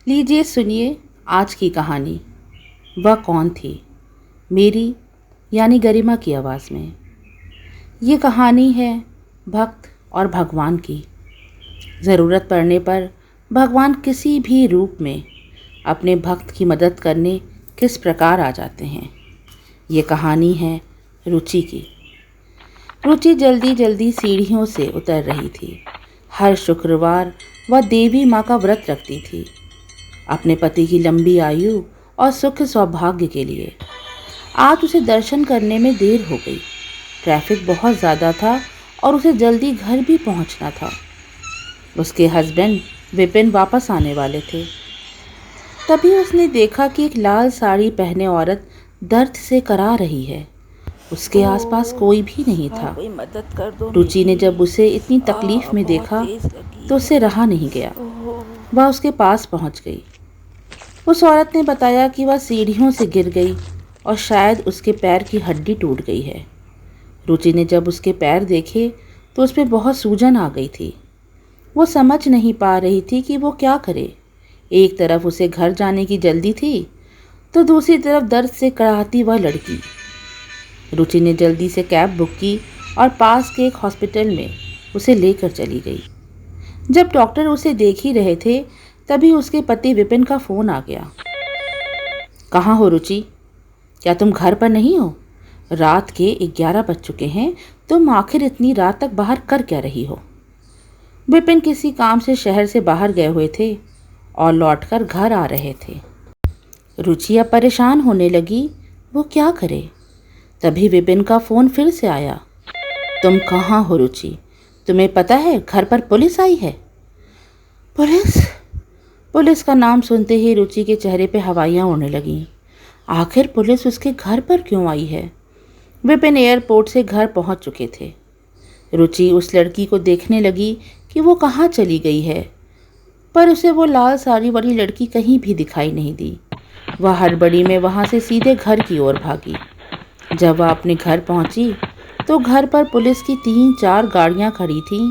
लीजिए सुनिए आज की कहानी। वह कौन थी, मेरी यानी गरिमा की आवाज़ में। ये कहानी है भक्त और भगवान की। ज़रूरत पड़ने पर भगवान किसी भी रूप में अपने भक्त की मदद करने किस प्रकार आ जाते हैं। ये कहानी है रुचि की। रुचि जल्दी जल्दी सीढ़ियों से उतर रही थी। हर शुक्रवार वह देवी माँ का व्रत रखती थी, अपने पति की लंबी आयु और सुख सौभाग्य के लिए। आज उसे दर्शन करने में देर हो गई। ट्रैफिक बहुत ज़्यादा था और उसे जल्दी घर भी पहुंचना था। उसके हस्बैंड विपिन वापस आने वाले थे। तभी उसने देखा कि एक लाल साड़ी पहने औरत दर्द से करा रही है। उसके आसपास कोई भी नहीं था। कोई मदद कर दो। रुचि ने जब उसे इतनी तकलीफ में देखा तो उससे रहा नहीं गया। वह उसके पास पहुंच गई। उस औरत ने बताया कि वह सीढ़ियों से गिर गई और शायद उसके पैर की हड्डी टूट गई है। रुचि ने जब उसके पैर देखे तो उसमें बहुत सूजन आ गई थी। वो समझ नहीं पा रही थी कि वो क्या करे। एक तरफ उसे घर जाने की जल्दी थी तो दूसरी तरफ दर्द से कराहती वह लड़की। रुचि ने जल्दी से कैब बुक की और पास के एक हॉस्पिटल में उसे लेकर चली गई। जब डॉक्टर उसे देख ही रहे थे तभी उसके पति विपिन का फ़ोन आ गया। कहाँ हो रुचि? क्या तुम घर पर नहीं हो? रात के 11 बज चुके हैं। तुम आखिर इतनी रात तक बाहर कर क्या रही हो? विपिन किसी काम से शहर से बाहर गए हुए थे और लौटकर घर आ रहे थे। रुचि अब परेशान होने लगी, वो क्या करे। तभी विपिन का फ़ोन फिर से आया। तुम कहाँ हो रुचि? तुम्हें पता है घर पर पुलिस आई है। पुलिस? पुलिस का नाम सुनते ही रुचि के चेहरे पे हवाइयाँ उड़ने लगीं। आखिर पुलिस उसके घर पर क्यों आई है? विपिन एयरपोर्ट से घर पहुंच चुके थे। रुचि उस लड़की को देखने लगी कि वो कहाँ चली गई है, पर उसे वो लाल साड़ी वाली लड़की कहीं भी दिखाई नहीं दी। वह हड़बड़ी में वहाँ से सीधे घर की ओर भागी। जब वह अपने घर पहुंची तो घर पर पुलिस की 3-4 गाड़ियां खड़ी थीं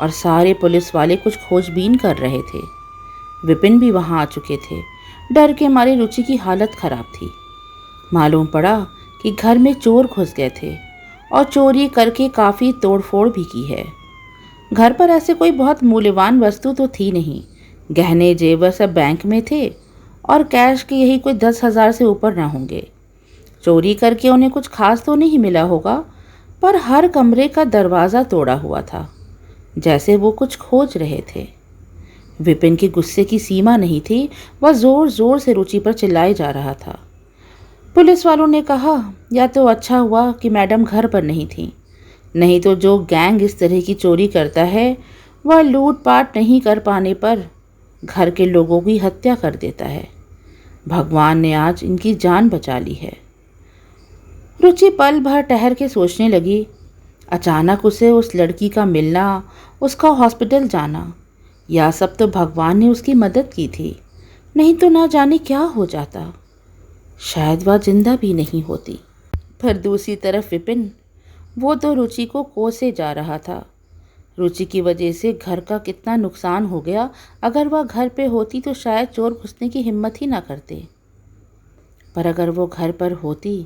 और सारे पुलिस वाले कुछ खोजबीन कर रहे थे। विपिन भी वहां आ चुके थे। डर के मारे रुचि की हालत खराब थी। मालूम पड़ा कि घर में चोर घुस गए थे और चोरी करके काफ़ी तोड़फोड़ भी की है। घर पर ऐसे कोई बहुत मूल्यवान वस्तु तो थी नहीं। गहने जेवर सब बैंक में थे और कैश के यही कोई 10,000 से ऊपर न होंगे। चोरी करके उन्हें कुछ खास तो नहीं मिला होगा, पर हर कमरे का दरवाज़ा तोड़ा हुआ था, जैसे वो कुछ खोज रहे थे। विपिन के गुस्से की सीमा नहीं थी। वह जोर जोर से रुचि पर चिल्लाए जा रहा था। पुलिस वालों ने कहा, या तो अच्छा हुआ कि मैडम घर पर नहीं थी, नहीं तो जो गैंग इस तरह की चोरी करता है वह लूटपाट नहीं कर पाने पर घर के लोगों की हत्या कर देता है। भगवान ने आज इनकी जान बचा ली है। रुचि पल भर ठहर के सोचने लगी। अचानक उसे उस लड़की का मिलना, उसका हॉस्पिटल जाना, यह सब तो भगवान ने उसकी मदद की थी, नहीं तो ना जाने क्या हो जाता। शायद वह जिंदा भी नहीं होती। पर दूसरी तरफ विपिन, वो तो रुचि को कोसे जा रहा था। रुचि की वजह से घर का कितना नुकसान हो गया। अगर वह घर पे होती तो शायद चोर घुसने की हिम्मत ही ना करते। पर अगर वो घर पर होती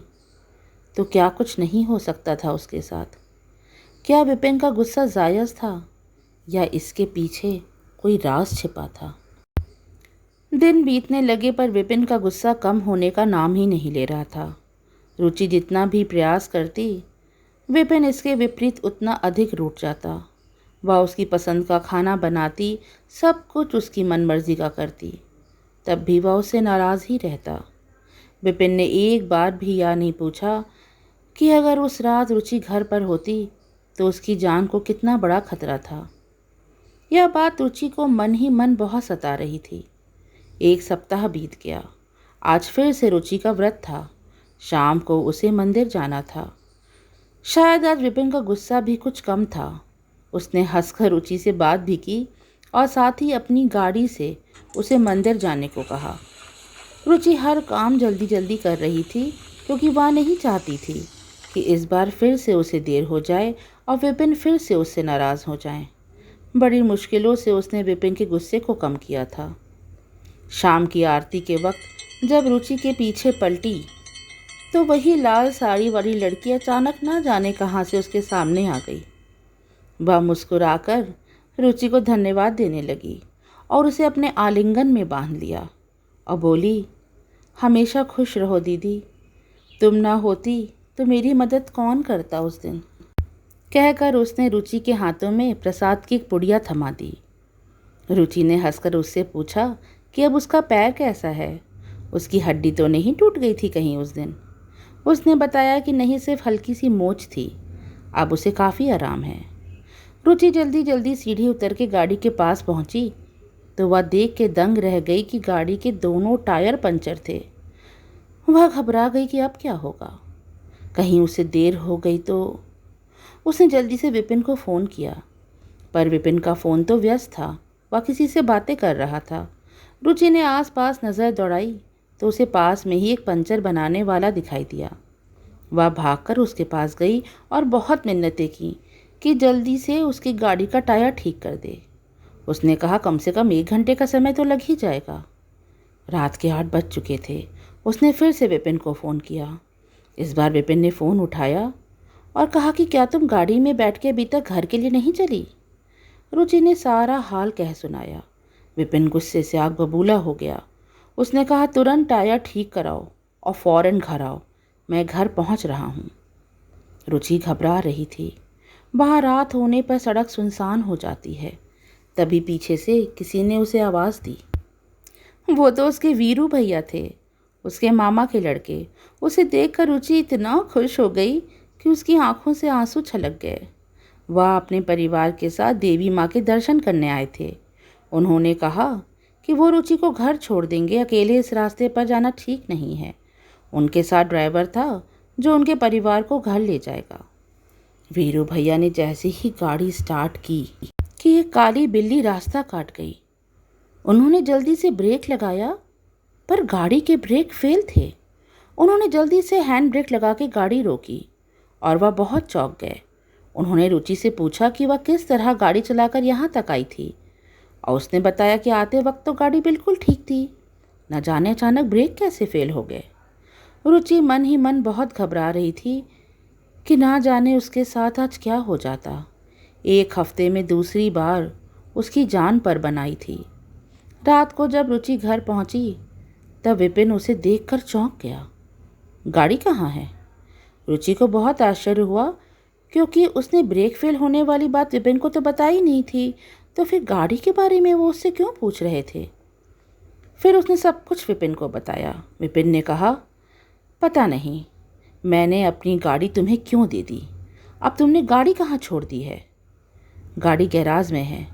तो क्या कुछ नहीं हो सकता था उसके साथ? क्या विपिन का गुस्सा जायज़ था या इसके पीछे कोई राज छिपा था? दिन बीतने लगे पर विपिन का गुस्सा कम होने का नाम ही नहीं ले रहा था। रुचि जितना भी प्रयास करती, विपिन इसके विपरीत उतना अधिक रूठ जाता। वह उसकी पसंद का खाना बनाती, सब कुछ उसकी मनमर्जी का करती, तब भी वह उससे नाराज़ ही रहता। विपिन ने एक बार भी यह नहीं पूछा कि अगर उस रात रुचि घर पर होती तो उसकी जान को कितना बड़ा खतरा था। यह बात रुचि को मन ही मन बहुत सता रही थी। एक सप्ताह बीत गया। आज फिर से रुचि का व्रत था। शाम को उसे मंदिर जाना था। शायद आज विपिन का गुस्सा भी कुछ कम था। उसने हंसकर रुचि से बात भी की और साथ ही अपनी गाड़ी से उसे मंदिर जाने को कहा। रुचि हर काम जल्दी जल्दी कर रही थी क्योंकि वह नहीं चाहती थी कि इस बार फिर से उसे देर हो जाए और विपिन फिर से उससे नाराज़ हो जाए। बड़ी मुश्किलों से उसने विपिन के गुस्से को कम किया था। शाम की आरती के वक्त जब रुचि के पीछे पलटी तो वही लाल साड़ी वाली लड़की अचानक ना जाने कहाँ से उसके सामने आ गई। वह मुस्कुराकर रुचि को धन्यवाद देने लगी और उसे अपने आलिंगन में बांध लिया और बोली, हमेशा खुश रहो दीदी, तुम ना होती तो मेरी मदद कौन करता उस दिन। कहकर उसने रुचि के हाथों में प्रसाद की एक पुड़िया थमा दी। रुचि ने हंसकर उससे पूछा कि अब उसका पैर कैसा है, उसकी हड्डी तो नहीं टूट गई थी कहीं उस दिन। उसने बताया कि नहीं, सिर्फ हल्की सी मोच थी, अब उसे काफ़ी आराम है। रुचि जल्दी जल्दी सीढ़ी उतर के गाड़ी के पास पहुंची तो वह देख के दंग रह गई कि गाड़ी के दोनों टायर पंचर थे। वह घबरा गई कि अब क्या होगा, कहीं उसे देर हो गई तो। उसने जल्दी से विपिन को फ़ोन किया, पर विपिन का फ़ोन तो व्यस्त था, वह किसी से बातें कर रहा था। रुचि ने आसपास नज़र दौड़ाई तो उसे पास में ही एक पंचर बनाने वाला दिखाई दिया। वह भागकर उसके पास गई और बहुत मिन्नतें की कि जल्दी से उसकी गाड़ी का टायर ठीक कर दे। उसने कहा कम से कम 1 घंटे का समय तो लग ही जाएगा। रात के 8 बज चुके थे। उसने फिर से विपिन को फ़ोन किया। इस बार विपिन ने फ़ोन उठाया और कहा कि क्या तुम गाड़ी में बैठ के अभी तक घर के लिए नहीं चली। रुचि ने सारा हाल कह सुनाया। विपिन गुस्से से आग बबूला हो गया। उसने कहा तुरंत टायर ठीक कराओ और फ़ौरन घर आओ, मैं घर पहुंच रहा हूं। रुचि घबरा रही थी। बाहर रात होने पर सड़क सुनसान हो जाती है। तभी पीछे से किसी ने उसे आवाज़ दी। वो तो उसके वीरू भैया थे, उसके मामा के लड़के। उसे देखकर रुचि इतना खुश हो गई कि उसकी आंखों से आंसू छलक गए। वह अपने परिवार के साथ देवी माँ के दर्शन करने आए थे। उन्होंने कहा कि वो रुचि को घर छोड़ देंगे, अकेले इस रास्ते पर जाना ठीक नहीं है। उनके साथ ड्राइवर था जो उनके परिवार को घर ले जाएगा। वीरू भैया ने जैसे ही गाड़ी स्टार्ट की कि एक काली बिल्ली रास्ता काट गई। उन्होंने जल्दी से ब्रेक लगाया पर गाड़ी के ब्रेक फेल थे। उन्होंने जल्दी से हैंड ब्रेक लगा के गाड़ी रोकी और वह बहुत चौंक गए। उन्होंने रुचि से पूछा कि वह किस तरह गाड़ी चलाकर यहाँ तक आई थी और उसने बताया कि आते वक्त तो गाड़ी बिल्कुल ठीक थी, न जाने अचानक ब्रेक कैसे फेल हो गए। रुचि मन ही मन बहुत घबरा रही थी कि ना जाने उसके साथ आज क्या हो जाता। 1 हफ्ते में दूसरी बार उसकी जान पर बनाई थी। रात को जब रुचि घर पहुंची तब विपिन उसे देखकर चौंक गया। गाड़ी कहाँ है? रुचि को बहुत आश्चर्य हुआ क्योंकि उसने ब्रेक फेल होने वाली बात विपिन को तो बताई नहीं थी, तो फिर गाड़ी के बारे में वो उससे क्यों पूछ रहे थे। फिर उसने सब कुछ विपिन को बताया। विपिन ने कहा, पता नहीं मैंने अपनी गाड़ी तुम्हें क्यों दे दी, अब तुमने गाड़ी कहाँ छोड़ दी है? गाड़ी गैराज में है,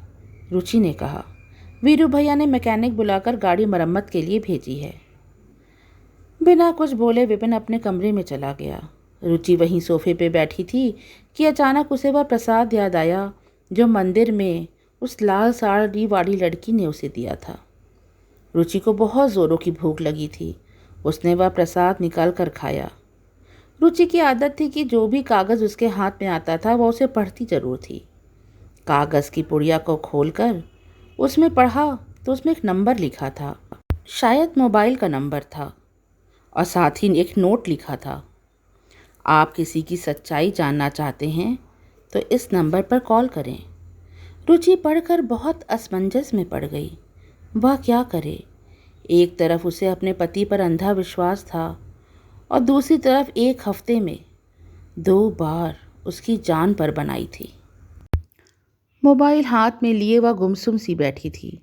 रुचि ने कहा। वीरू भैया ने मैकेनिक बुलाकर गाड़ी मरम्मत के लिए भेजी है। बिना कुछ बोले विपिन अपने कमरे में चला गया। रुचि वहीं सोफे पे बैठी थी कि अचानक उसे वह प्रसाद याद आया जो मंदिर में उस लाल साड़ी वाली लड़की ने उसे दिया था। रुचि को बहुत ज़ोरों की भूख लगी थी। उसने वह प्रसाद निकाल कर खाया। रुचि की आदत थी कि जो भी कागज़ उसके हाथ में आता था वह उसे पढ़ती ज़रूर थी। कागज़ की पुड़िया को खोलकर उसमें पढ़ा तो उसमें एक नंबर लिखा था, शायद मोबाइल का नंबर था, और साथ ही एक नोट लिखा था, आप किसी की सच्चाई जानना चाहते हैं तो इस नंबर पर कॉल करें। रुचि पढ़कर बहुत असमंजस में पड़ गई। वह क्या करे? एक तरफ उसे अपने पति पर अंधा विश्वास था और दूसरी तरफ 1 हफ्ते में 2 बार उसकी जान पर बनाई थी। मोबाइल हाथ में लिए वह गुमसुम सी बैठी थी।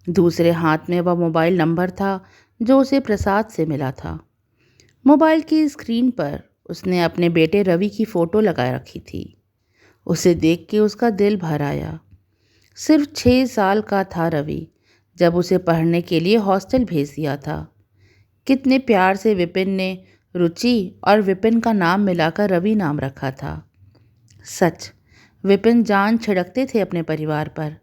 दूसरे हाथ में वह मोबाइल नंबर था जो उसे प्रसाद से मिला था। मोबाइल की स्क्रीन पर उसने अपने बेटे रवि की फ़ोटो लगा रखी थी। उसे देख के उसका दिल भर आया। सिर्फ 6 साल का था रवि जब उसे पढ़ने के लिए हॉस्टल भेज दिया था। कितने प्यार से विपिन ने रुचि और विपिन का नाम मिलाकर रवि नाम रखा था। सच, विपिन जान छिड़कते थे अपने परिवार पर।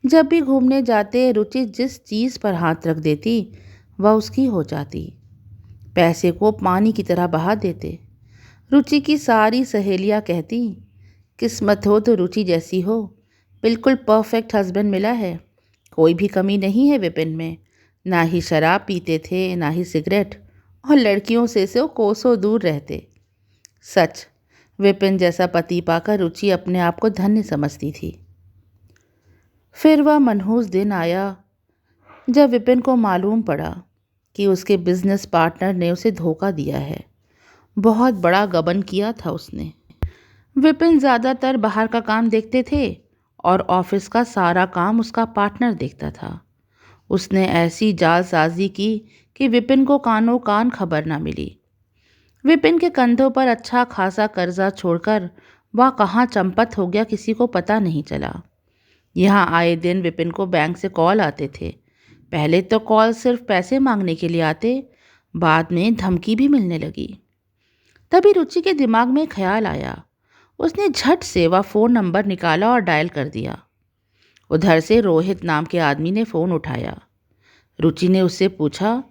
जब भी घूमने जाते रुचि जिस चीज़ पर हाथ रख देती वह उसकी हो जाती। पैसे को पानी की तरह बहा देते। रुचि की सारी सहेलियां कहती, किस्मत हो तो रुचि जैसी हो, बिल्कुल परफेक्ट हस्बैंड मिला है, कोई भी कमी नहीं है विपिन में, ना ही शराब पीते थे, ना ही सिगरेट, और लड़कियों से कोसों दूर रहते। सच, विपिन जैसा पति पाकर रुचि अपने आप को धन्य समझती थी। फिर वह मनहूस दिन आया जब विपिन को मालूम पड़ा कि उसके बिजनेस पार्टनर ने उसे धोखा दिया है। बहुत बड़ा गबन किया था उसने। विपिन ज़्यादातर बाहर का काम देखते थे और ऑफिस का सारा काम उसका पार्टनर देखता था। उसने ऐसी जालसाजी की कि विपिन को कानों कान खबर ना मिली। विपिन के कंधों पर अच्छा खासा कर्जा छोड़कर वह कहाँ चंपत हो गया किसी को पता नहीं चला। यहाँ आए दिन विपिन को बैंक से कॉल आते थे। पहले तो कॉल सिर्फ पैसे मांगने के लिए आते, बाद में धमकी भी मिलने लगी। तभी रुचि के दिमाग में ख्याल आया। उसने झट से वह फ़ोन नंबर निकाला और डायल कर दिया। उधर से रोहित नाम के आदमी ने फ़ोन उठाया। रुचि ने उससे पूछा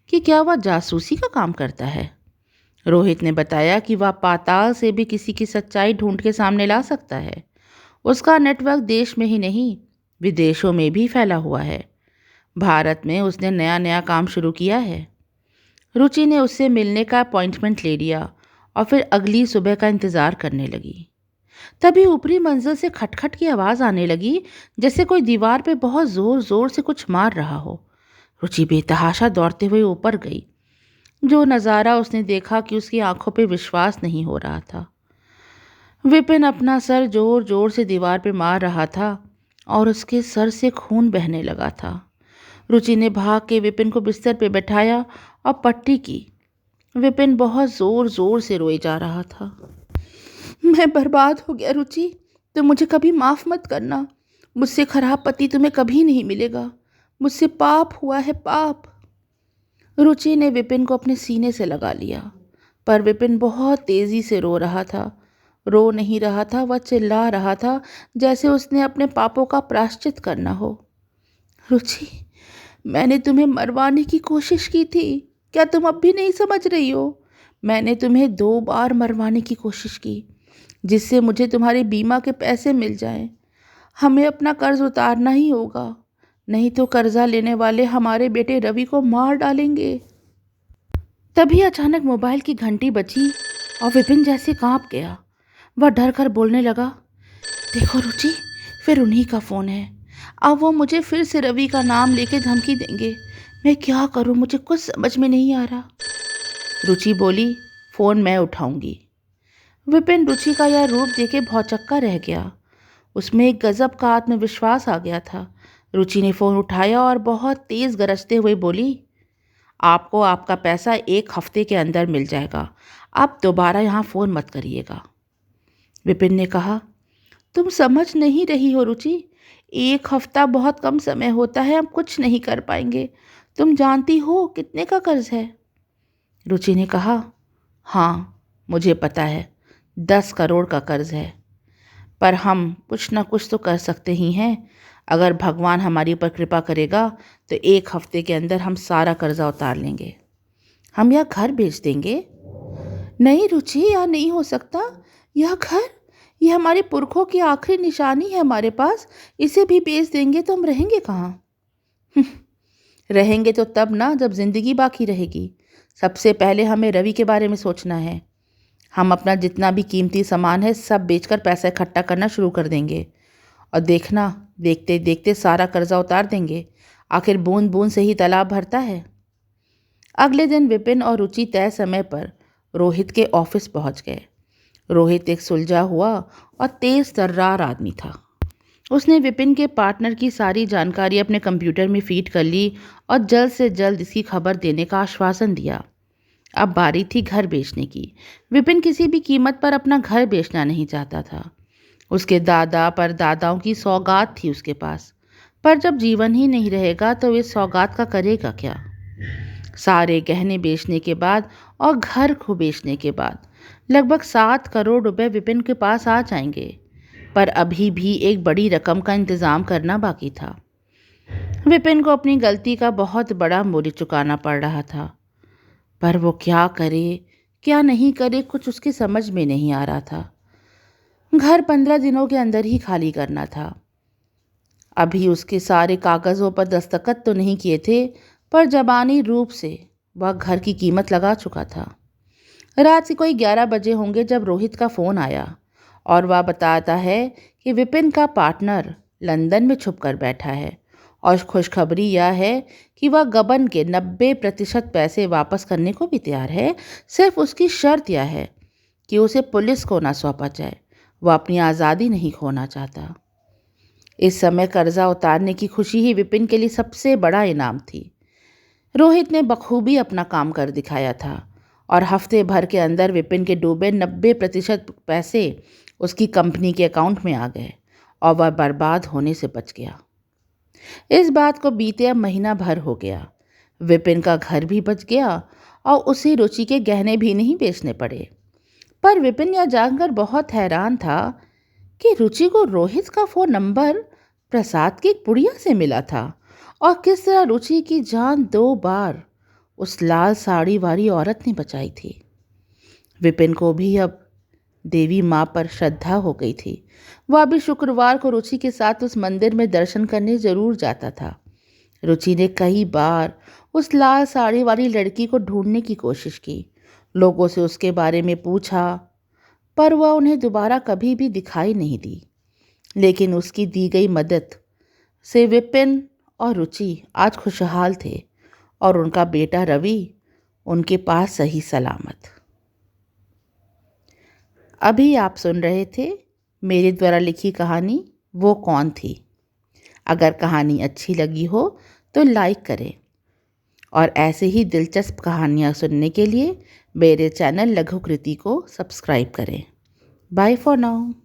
कि क्या वह जासूसी का काम करता है। रोहित ने बताया कि वह पाताल से भी किसी की सच्चाई ढूंढ के सामने ला सकता है। उसका नेटवर्क देश में ही नहीं, विदेशों में भी फैला हुआ है। भारत में उसने नया नया काम शुरू किया है। रुचि ने उससे मिलने का अपॉइंटमेंट ले लिया और फिर अगली सुबह का इंतज़ार करने लगी। तभी ऊपरी मंजिल से खटखट की आवाज़ आने लगी, जैसे कोई दीवार पे बहुत ज़ोर ज़ोर से कुछ मार रहा हो। रुचि बेतहाशा दौड़ते हुए ऊपर गई। जो नज़ारा उसने देखा कि उसकी आंखों पे विश्वास नहीं हो रहा था। विपिन अपना सर जोर जोर से दीवार पे मार रहा था और उसके सर से खून बहने लगा था। रुचि ने भाग के विपिन को बिस्तर पे बैठाया और पट्टी की। विपिन बहुत ज़ोर ज़ोर से रोए जा रहा था। मैं बर्बाद हो गया रुचि, तुम मुझे कभी माफ़ मत करना। मुझसे खराब पति तुम्हें कभी नहीं मिलेगा। मुझसे पाप हुआ है, पाप। रुचि ने विपिन को अपने सीने से लगा लिया, पर विपिन बहुत तेज़ी से रो रहा था। रो नहीं रहा था, वह चिल्ला रहा था जैसे उसने अपने पापों का प्रायश्चित करना हो। रुचि, मैंने तुम्हें मरवाने की कोशिश की थी, क्या तुम अब भी नहीं समझ रही हो? मैंने तुम्हें 2 बार मरवाने की कोशिश की, जिससे मुझे तुम्हारे बीमा के पैसे मिल जाएं। हमें अपना कर्ज उतारना ही होगा, नहीं तो कर्जा लेने वाले हमारे बेटे रवि को मार डालेंगे। तभी अचानक मोबाइल की घंटी बजी और विपिन जैसे कांप गया। वह डर कर बोलने लगा, देखो रुचि, फिर उन्हीं का फ़ोन है। अब वो मुझे फिर से रवि का नाम लेके धमकी देंगे। मैं क्या करूं, मुझे कुछ समझ में नहीं आ रहा। रुचि बोली, फ़ोन मैं उठाऊंगी। विपिन रुचि का यह रूप देखे भौचक्का रह गया। उसमें एक गजब का आत्मविश्वास आ गया था। रुचि ने फ़ोन उठाया और बहुत तेज़ गरजते हुए बोली, आपको आपका पैसा 1 हफ्ते के अंदर मिल जाएगा। आप दोबारा यहाँ फ़ोन मत करिएगा। विपिन ने कहा, तुम समझ नहीं रही हो रुचि, 1 हफ्ता बहुत कम समय होता है, हम कुछ नहीं कर पाएंगे। तुम जानती हो कितने का कर्ज है? रुचि ने कहा, हाँ मुझे पता है, 10 करोड़ का कर्ज है, पर हम कुछ ना कुछ तो कर सकते ही हैं। अगर भगवान हमारी ऊपर कृपा करेगा तो 1 हफ्ते के अंदर हम सारा कर्जा उतार लेंगे। हम यह घर बेच देंगे। नहीं रुचि, यह नहीं हो सकता। यह घर, यह हमारे पुरखों की आखिरी निशानी है हमारे पास। इसे भी बेच देंगे तो हम रहेंगे कहाँ? रहेंगे तो तब ना, जब जिंदगी बाकी रहेगी। सबसे पहले हमें रवि के बारे में सोचना है। हम अपना जितना भी कीमती सामान है सब बेचकर पैसा इकट्ठा करना शुरू कर देंगे और देखना, देखते देखते सारा कर्जा उतार देंगे। आखिर बूंद बूंद से ही तालाब भरता है। अगले दिन विपिन और रुचि तय समय पर रोहित के ऑफिस पहुंच गए। रोहित एक सुलझा हुआ और तेज तर्रार आदमी था। उसने विपिन के पार्टनर की सारी जानकारी अपने कंप्यूटर में फीड कर ली और जल्द से जल्द इसकी खबर देने का आश्वासन दिया। अब बारी थी घर बेचने की। विपिन किसी भी कीमत पर अपना घर बेचना नहीं चाहता था। उसके दादा परदादाओं की सौगात थी उसके पास, पर जब जीवन ही नहीं रहेगा तो इस सौगात का करेगा क्या? सारे गहने बेचने के बाद और घर को बेचने के बाद लगभग 7 करोड़ रुपए विपिन के पास आ जाएंगे, पर अभी भी एक बड़ी रकम का इंतज़ाम करना बाकी था। विपिन को अपनी गलती का बहुत बड़ा मूल्य चुकाना पड़ रहा था, पर वो क्या करे क्या नहीं करे, कुछ उसकी समझ में नहीं आ रहा था। घर 15 दिनों के अंदर ही खाली करना था। अभी उसके सारे कागज़ों पर दस्तखत तो नहीं किए थे, पर ज़बानी रूप से वह घर की कीमत लगा चुका था। रात के कोई 11 बजे होंगे जब रोहित का फ़ोन आया और वह बताता है कि विपिन का पार्टनर लंदन में छुप कर बैठा है और खुशखबरी यह है कि वह गबन के 90% पैसे वापस करने को भी तैयार है। सिर्फ उसकी शर्त यह है कि उसे पुलिस को ना सौंपा जाए। वह अपनी आज़ादी नहीं खोना चाहता। इस समय कर्जा उतारने की खुशी ही विपिन के लिए सबसे बड़ा इनाम थी। रोहित ने बखूबी अपना काम कर दिखाया था और हफ्ते भर के अंदर विपिन के डूबे 90% पैसे उसकी कंपनी के अकाउंट में आ गए और वह बर्बाद होने से बच गया। इस बात को बीते अब महीना भर हो गया। विपिन का घर भी बच गया और उसे रुचि के गहने भी नहीं बेचने पड़े। पर विपिन यह जानकर बहुत हैरान था कि रुचि को रोहित का फ़ोन नंबर प्रसाद की पुड़िया से मिला था और किस तरह रुचि की जान 2 बार उस लाल साड़ी वाली औरत ने बचाई थी। विपिन को भी अब देवी माँ पर श्रद्धा हो गई थी। वह भी शुक्रवार को रुचि के साथ उस मंदिर में दर्शन करने जरूर जाता था। रुचि ने कई बार उस लाल साड़ी वाली लड़की को ढूंढने की कोशिश की, लोगों से उसके बारे में पूछा, पर वह उन्हें दोबारा कभी भी दिखाई नहीं दी। लेकिन उसकी दी गई मदद से विपिन और रुचि आज खुशहाल थे और उनका बेटा रवि उनके पास सही सलामत। अभी आप सुन रहे थे मेरे द्वारा लिखी कहानी वो कौन थी। अगर कहानी अच्छी लगी हो तो लाइक करें और ऐसे ही दिलचस्प कहानियाँ सुनने के लिए मेरे चैनल लघु कृति को सब्सक्राइब करें। Bye for now.